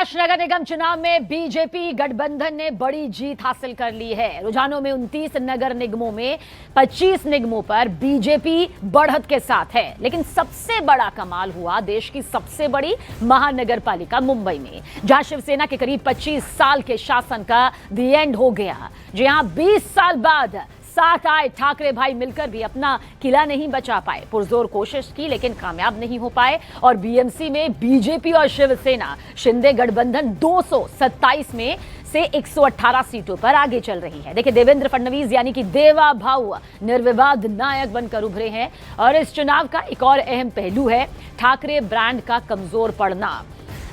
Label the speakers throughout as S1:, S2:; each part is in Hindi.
S1: महाराष्ट्र नगर निगम चुनाव में बीजेपी गठबंधन ने बड़ी जीत हासिल कर ली है। रुझानों में 29 नगर निगमों में 25 निगमों पर बीजेपी बढ़त के साथ है। लेकिन सबसे बड़ा कमाल हुआ देश की सबसे बड़ी महानगर पालिका मुंबई में, जहां शिवसेना के करीब 25 साल के शासन का दी एंड हो गया। जी हां, 20 साल बाद साथ आए ठाकरे भाई मिलकर भी अपना किला नहीं बचा पाए। पुरजोर कोशिश की लेकिन कामयाब नहीं हो पाए और बीएमसी में बीजेपी और शिवसेना शिंदे गठबंधन 227 में से 118 सीटों पर आगे चल रही है। देखिए, देवेंद्र फडणवीस यानी कि देवा भाऊ निर्विवाद नायक बनकर उभरे हैं और इस चुनाव का एक और अहम पहलू है ठाकरे ब्रांड का कमजोर पड़ना।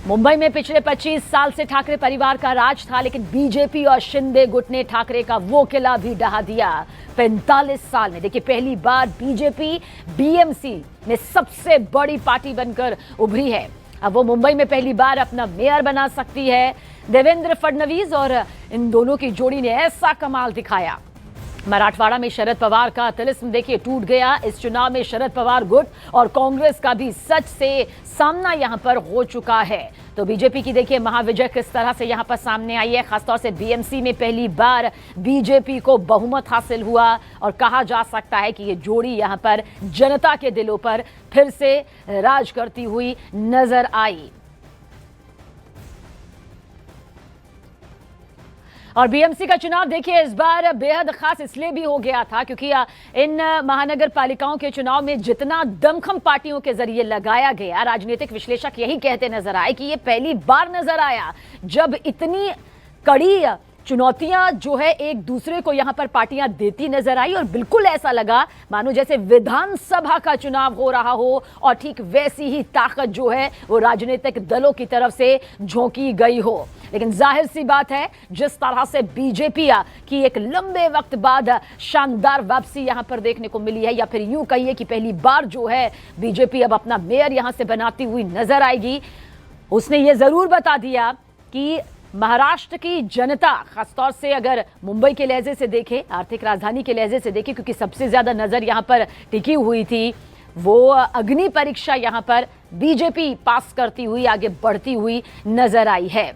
S1: मुंबई में पिछले 25 साल से ठाकरे परिवार का राज था, लेकिन बीजेपी और शिंदे गुट ने ठाकरे का वो किला भी ढहा दिया। 45 साल में देखिए पहली बार बीजेपी बीएमसी में सबसे बड़ी पार्टी बनकर उभरी है। अब वो मुंबई में पहली बार अपना मेयर बना सकती है। देवेंद्र फडणवीस और इन दोनों की जोड़ी ने ऐसा कमाल दिखाया। मराठवाड़ा में शरद पवार का तिलिस्म देखिए टूट गया। इस चुनाव में शरद पवार गुट और कांग्रेस का भी सच से सामना यहां पर हो चुका है। तो बीजेपी की देखिए महाविजय किस तरह से यहां पर सामने आई है। खासतौर से बीएमसी में पहली बार बीजेपी को बहुमत हासिल हुआ और कहा जा सकता है कि ये जोड़ी यहां पर जनता के दिलों पर फिर से राज करती हुई नजर आई। और बीएमसी का चुनाव देखिए इस बार बेहद खास इसलिए भी हो गया था क्योंकि इन महानगर पालिकाओं के चुनाव में जितना दमखम पार्टियों के जरिए लगाया गया, राजनीतिक विश्लेषक यही कहते नजर आए कि ये पहली बार नजर आया जब इतनी कड़ी चुनौतियां जो है एक दूसरे को यहां पर पार्टियां देती नजर आई और बिल्कुल ऐसा लगा मानो जैसे विधानसभा का चुनाव हो रहा हो और ठीक वैसी ही ताकत जो है वो राजनीतिक दलों की तरफ से झोंकी गई हो। लेकिन जाहिर सी बात है जिस तरह से बीजेपी की एक लंबे वक्त बाद शानदार वापसी यहां पर देखने को मिली है, या फिर यूं कहिए कि पहली बार जो है बीजेपी अब अपना मेयर यहां से बनाती हुई नजर आएगी, उसने ये जरूर बता दिया कि महाराष्ट्र की जनता, खासतौर से अगर मुंबई के लहजे से देखें, आर्थिक राजधानी के लहजे से देखें, क्योंकि सबसे ज्यादा नजर यहां पर टिकी हुई थी, वो अग्नि परीक्षा यहां पर बीजेपी पास करती हुई आगे बढ़ती हुई नजर आई है।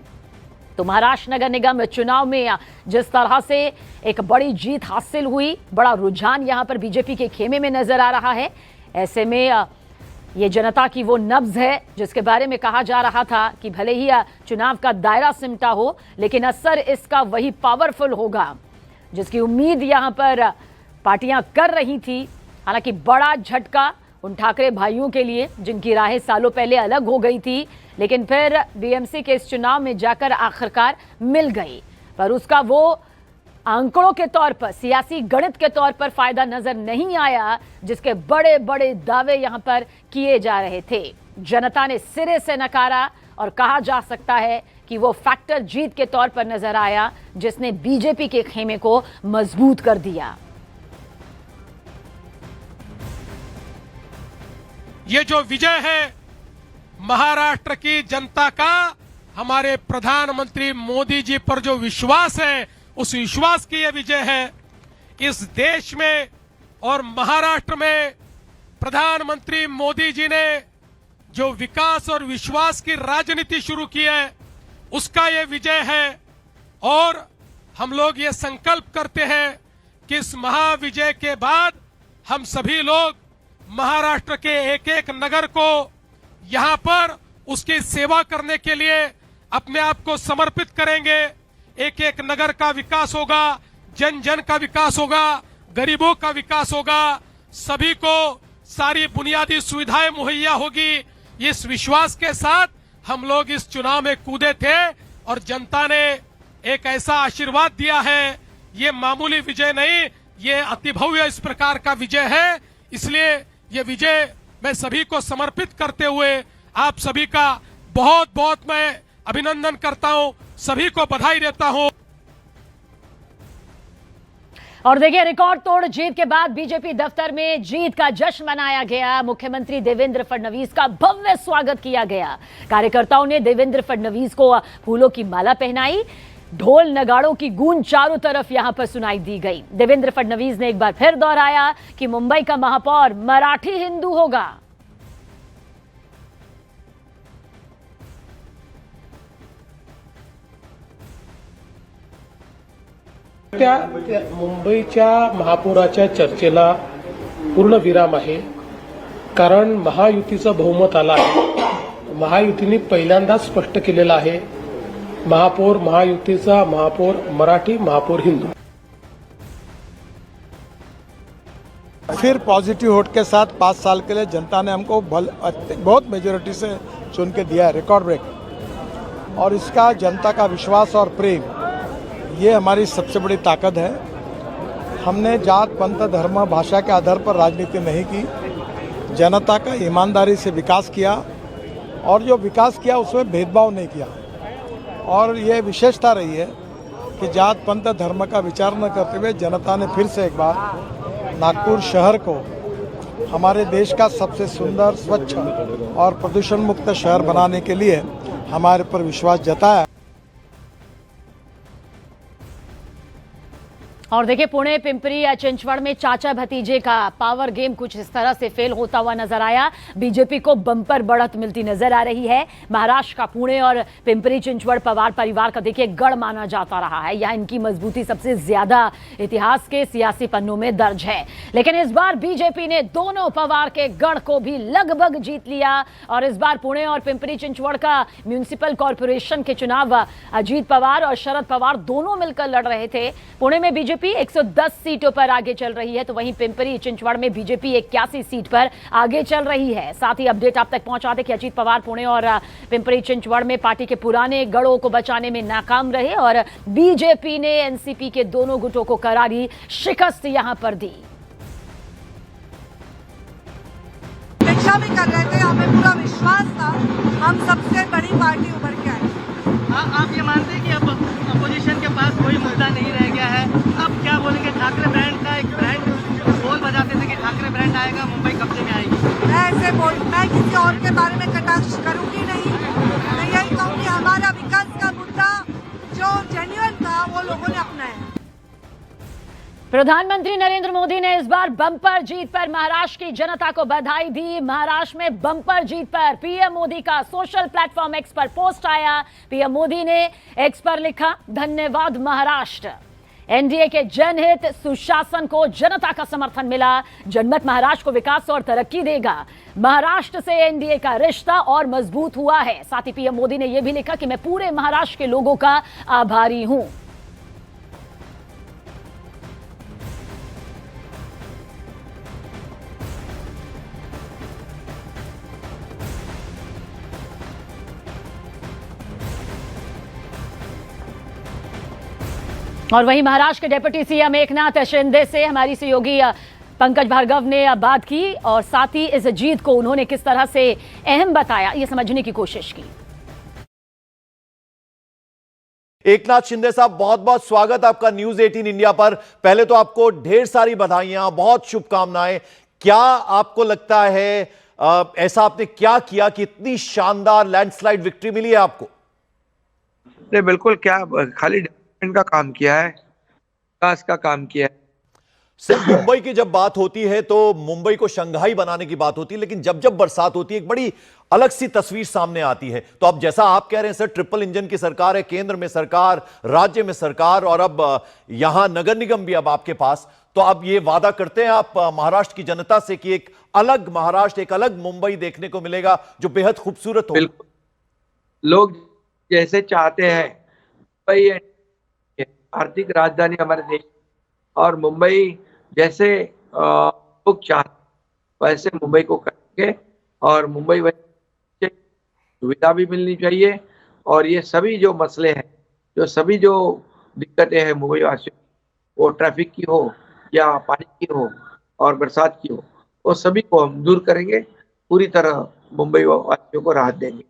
S1: तो महाराष्ट्र नगर निगम चुनाव में जिस तरह से एक बड़ी जीत हासिल हुई, बड़ा रुझान यहां पर बीजेपी के खेमे में नजर आ रहा है। ऐसे में ये जनता की वो नब्ज है जिसके बारे में कहा जा रहा था कि भले ही चुनाव का दायरा सिमटा हो लेकिन असर इसका वही पावरफुल होगा जिसकी उम्मीद यहां पर पार्टियां कर रही थी। हालांकि बड़ा झटका उन ठाकरे भाइयों के लिए जिनकी राहें सालों पहले अलग हो गई थी, लेकिन फिर बीएमसी के इस चुनाव में जाकर आखिरकार मिल गई, पर उसका वो आंकड़ों के तौर पर, सियासी गणित के तौर पर फायदा नजर नहीं आया जिसके बड़े बड़े दावे यहां पर किए जा रहे थे। जनता ने सिरे से नकारा और कहा जा सकता है कि वो फैक्टर जीत के तौर पर नजर आया जिसने बीजेपी के खेमे को मजबूत कर दिया।
S2: ये जो विजय है महाराष्ट्र की जनता का, हमारे प्रधानमंत्री मोदी जी पर जो विश्वास है, उस विश्वास की यह विजय है। इस देश में और महाराष्ट्र में प्रधानमंत्री मोदी जी ने जो विकास और विश्वास की राजनीति शुरू की है, उसका यह विजय है। और हम लोग ये संकल्प करते हैं कि इस महाविजय के बाद हम सभी लोग महाराष्ट्र के एक एक नगर को यहां पर उसकी सेवा करने के लिए अपने आप को समर्पित करेंगे। एक एक नगर का विकास होगा, जन जन का विकास होगा, गरीबों का विकास होगा, सभी को सारी बुनियादी सुविधाएं मुहैया होगी। इस विश्वास के साथ हम लोग इस चुनाव में कूदे थे और जनता ने एक ऐसा आशीर्वाद दिया है। ये मामूली विजय नहीं, ये अतिभव्य इस प्रकार का विजय है। इसलिए ये विजय मैं सभी को समर्पित करते हुए आप सभी का बहुत बहुत मैं अभिनंदन करता हूं, सभी को बधाई देता हूं।
S1: और देखिए, रिकॉर्ड तोड़ जीत के बाद बीजेपी दफ्तर में जीत का जश्न मनाया गया। मुख्यमंत्री देवेंद्र फडणवीस का भव्य स्वागत किया गया। कार्यकर्ताओं ने देवेंद्र फडणवीस को फूलों की माला पहनाई। ढोल नगाड़ों की गूंज चारों तरफ यहां पर सुनाई दी गई। देवेंद्र फडणवीस ने एक बार फिर दोहराया कि मुंबई का महापौर मराठी हिंदू होगा।
S2: त्या मुंबईच्या महापौराच्या चर्चेला पूर्ण विराम आहे, कारण महायुतीचं बहुमत आलं आहे. महायुतीने पहिल्यांदाच स्पष्ट केलेलं आहे, महापौर महायुतीचा, महापौर मराठी, महापौर हिंदू.
S3: फिर पॉजिटिव वोट के साथ 5 साल के लिए जनता ने हमको बहुत मेजोरिटी से चुन के दिया है, रिकॉर्ड ब्रेक. और इसका जनता का विश्वास और प्रेम, ये हमारी सबसे बड़ी ताकत है. हमने जात पंथ धर्म भाषा के आधार पर राजनीति नहीं की, जनता का ईमानदारी से विकास किया, और जो विकास किया उसमें भेदभाव नहीं किया. और ये विशेषता रही है कि जात पंथ धर्म का विचार न करते हुए जनता ने फिर से एक बार नागपुर शहर को हमारे देश का सबसे सुंदर, स्वच्छ और प्रदूषण मुक्त शहर बनाने के लिए हमारे पर विश्वास जताया.
S1: और देखिए, पुणे, पिंपरी या चिंचवड़ में चाचा भतीजे का पावर गेम कुछ इस तरह से फेल होता हुआ नजर आया. बीजेपी को बम्पर बढ़त मिलती नजर आ रही है. महाराष्ट्र का पुणे और पिंपरी चिंचवड़ पवार परिवार का देखिए गढ़ माना जाता रहा है. यहाँ इनकी मजबूती सबसे ज्यादा इतिहास के सियासी पन्नों में दर्ज है. लेकिन इस बार बीजेपी ने दोनों पवार के गढ़ को भी लगभग जीत लिया. और इस बार पुणे और पिंपरी चिंचवड़ का म्यूनिसिपल कॉर्पोरेशन के चुनाव अजीत पवार और शरद पवार दोनों मिलकर लड़ रहे थे. पुणे में बीजेपी 110 सीटों पर आगे चल रही है, तो वहीं पिंपरी चिंचवड़ में बीजेपी 81 सीट पर आगे चल रही है. साथ ही अपडेट आप तक पहुंचा दें कि अजीत पवार पुणे और पिंपरी चिंचवड़ में पार्टी के पुराने गढ़ों को बचाने में नाकाम रहे और बीजेपी ने एनसीपी के दोनों गुटों को करारी शिकस्त यहां पर दी.
S4: अपेक्षा भी कर रहे थे, हमें पूरा विश्वास था हम सबसे बड़ी पार्टी उभर के आए.
S5: आप ये मानते हैं कि अब अपोजिशन के पास कोई मुद्दा नहीं रह गया है? अब क्या बोलेंगे? ठाकरे ब्रांड का एक ब्रांड बोल बजाते थे कि ठाकरे ब्रांड आएगा, मुंबई कब्जे में आएगी.
S4: मैं किसी और के बारे में कटाक्ष करूंगी नहीं. मैं यही कहूंगी हमारा विकास का मुद्दा जो जेन्युइन था वो लोगों ने अपनाया.
S1: प्रधानमंत्री नरेंद्र मोदी ने इस बार बम्पर जीत पर महाराष्ट्र की जनता को बधाई दी. महाराष्ट्र में बम्पर जीत पर पीएम मोदी का सोशल प्लेटफॉर्म एक्स पर पोस्ट आया. पीएम मोदी ने एक्स पर लिखा, धन्यवाद महाराष्ट्र. एनडीए के जनहित सुशासन को जनता का समर्थन मिला. जनमत महाराष्ट्र को विकास और तरक्की देगा. महाराष्ट्र से एनडीए का रिश्ता और मजबूत हुआ है. साथ ही पीएम मोदी ने यह भी लिखा कि मैं पूरे महाराष्ट्र के लोगों का आभारी हूं. और वहीं महाराष्ट्र के डिप्टी सीएम एकनाथ शिंदे से हमारी सहयोगी पंकज भार्गव ने बात की और साथ ही इस जीत को उन्होंने किस तरह से अहम बताया, ये समझने की कोशिश की.
S6: एकनाथ शिंदे साहब, बहुत बहुत स्वागत आपका न्यूज 18 इंडिया पर. पहले तो आपको ढेर सारी बधाइयां, बहुत शुभकामनाएं. क्या आपको लगता है ऐसा आपने क्या किया कि इतनी शानदार लैंडस्लाइड विक्ट्री मिली है आपको?
S7: नहीं, बिल्कुल, क्या खाली डेवलपमेंट का काम किया है, विकास का काम किया है.
S6: सर, मुंबई की जब बात होती है तो मुंबई को शंघाई बनाने की बात होती है, लेकिन जब जब बरसात होती है एक बड़ी अलग सी तस्वीर सामने आती है. तो अब जैसा आप कह रहे हैं सर, ट्रिपल इंजन की सरकार है, केंद्र में सरकार, राज्य में सरकार, और अब यहां नगर निगम भी अब आपके पास. तो अब ये वादा करते हैं आप महाराष्ट्र की जनता से कि एक अलग महाराष्ट्र, एक अलग मुंबई देखने को मिलेगा जो बेहद खूबसूरत हो.
S7: बिल्कुल, लोग जैसे चाहते हैं मुंबई आर्थिक राजधानी हमारे देश, और मुंबई जैसे लोग चाहते वैसे मुंबई को करेंगे. और मुंबई वैसे सुविधा भी मिलनी चाहिए. और ये सभी जो मसले हैं, सभी जो दिक्कतें हैं मुंबई वासियों, वो ट्रैफिक की हो या पानी की हो और बरसात की हो, वो सभी को हम दूर करेंगे. पूरी तरह मुंबई वासियों को राहत देंगे.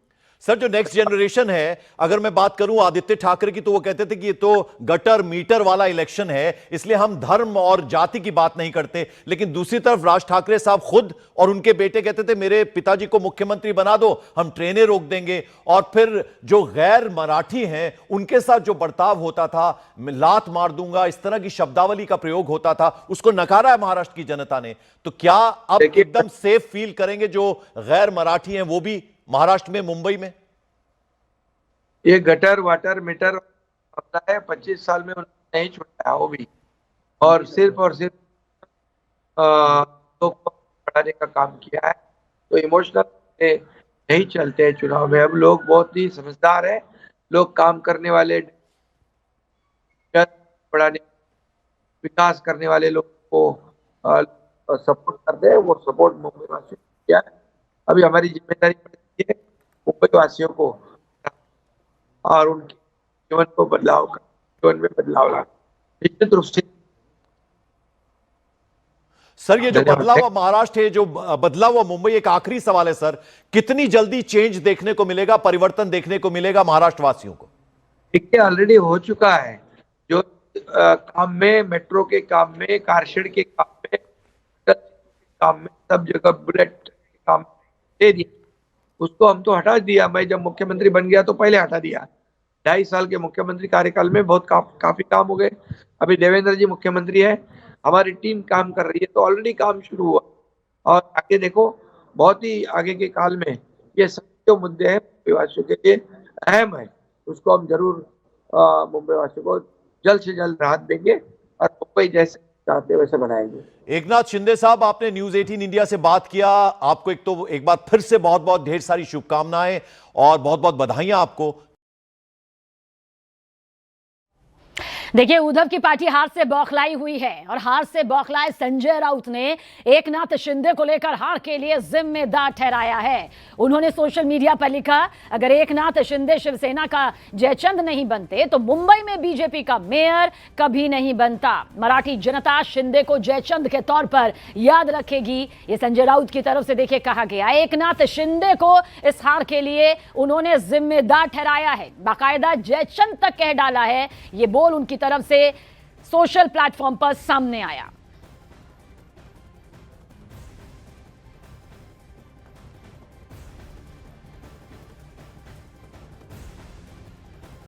S6: सर, जो नेक्स्ट जनरेशन है, अगर मैं बात करूं आदित्य ठाकरे की, तो वो कहते थे कि ये तो गटर मीटर वाला इलेक्शन है, इसलिए हम धर्म और जाति की बात नहीं करते. लेकिन दूसरी तरफ राज ठाकरे साहब खुद और उनके बेटे कहते थे मेरे पिताजी को मुख्यमंत्री बना दो, हम ट्रेनें रोक देंगे. और फिर जो गैर मराठी हैं उनके साथ जो बर्ताव होता था, मैं लात मार दूंगा, इस तरह की शब्दावली का प्रयोग होता था, उसको नकारा है महाराष्ट्र की जनता ने. तो क्या अब एकदम सेफ फील करेंगे जो गैर मराठी हैं वो भी महाराष्ट्र में, मुंबई में?
S7: ये गटर वाटर मीटर होता है, 25 साल में नहीं छुड़ाया वो भी, और सिर्फ लोग को बढ़ाने का काम किया है। तो इमोशनल नहीं चलते हैं चुनाव में। अब लोग बहुत ही समझदार है, लोग काम करने वाले, बढ़ाने, विकास करने वाले लोग को सपोर्ट करते हैं। वो सपोर्ट मुंबई वासियों को किया है। अभी हमारी जिम्मेदारी है मुंबई वासियों को और उनके जीवन को जीवन में बदलाव लाना। निश्चित रूप से
S6: सर, ये जो बदला हुआ महाराष्ट्र है, जो बदला हुआ मुंबई, एक आखिरी सवाल है सर, कितनी जल्दी चेंज देखने को मिलेगा, परिवर्तन देखने को मिलेगा महाराष्ट्र वासियों को?
S7: देखिए, ऑलरेडी हो चुका है। जो काम में, मेट्रो के काम में, कारशेड के काम में सब जगह बुलेट के काम दे दिया, उसको हम तो हटा दिया। मैं जब मुख्यमंत्री बन गया तो पहले हटा दिया। 2.5 साल के मुख्यमंत्री कार्यकाल में बहुत काफी काम हो गए। अभी देवेंद्र जी मुख्यमंत्री है, हमारी टीम काम कर रही है, तो ऑलरेडी काम शुरू हुआ। और आगे देखो, बहुत ही आगे के काल में ये सब जो मुद्दे हैं मुंबई वासियों के लिए अहम है, उसको हम जरूर मुंबई वासियों को जल्द से जल्द राहत देंगे और मुंबई जैसे चाहते वैसे बनाएंगे।
S6: एकनाथ शिंदे साहब, आपने न्यूज 18 इंडिया से बात किया, आपको एक बार फिर से बहुत बहुत ढेर सारी शुभकामनाएं और बहुत बहुत बधाइयां आपको।
S1: देखिए, उद्धव की पार्टी हार से बौखलाई हुई है और हार से बौखलाए संजय राउत ने एकनाथ शिंदे को लेकर हार के लिए जिम्मेदार ठहराया है। उन्होंने सोशल मीडिया पर लिखा, अगर एकनाथ शिंदे शिवसेना का जयचंद नहीं बनते तो मुंबई में बीजेपी का मेयर कभी नहीं बनता। मराठी जनता शिंदे को जयचंद के तौर पर याद रखेगी, ये संजय राउत की तरफ से देखिए कहा गया। एकनाथ शिंदे को इस हार के लिए उन्होंने जिम्मेदार ठहराया है, बाकायदा जयचंद तक कह डाला है। ये बोल उनकी तरफ से सोशल प्लेटफॉर्म पर सामने आया।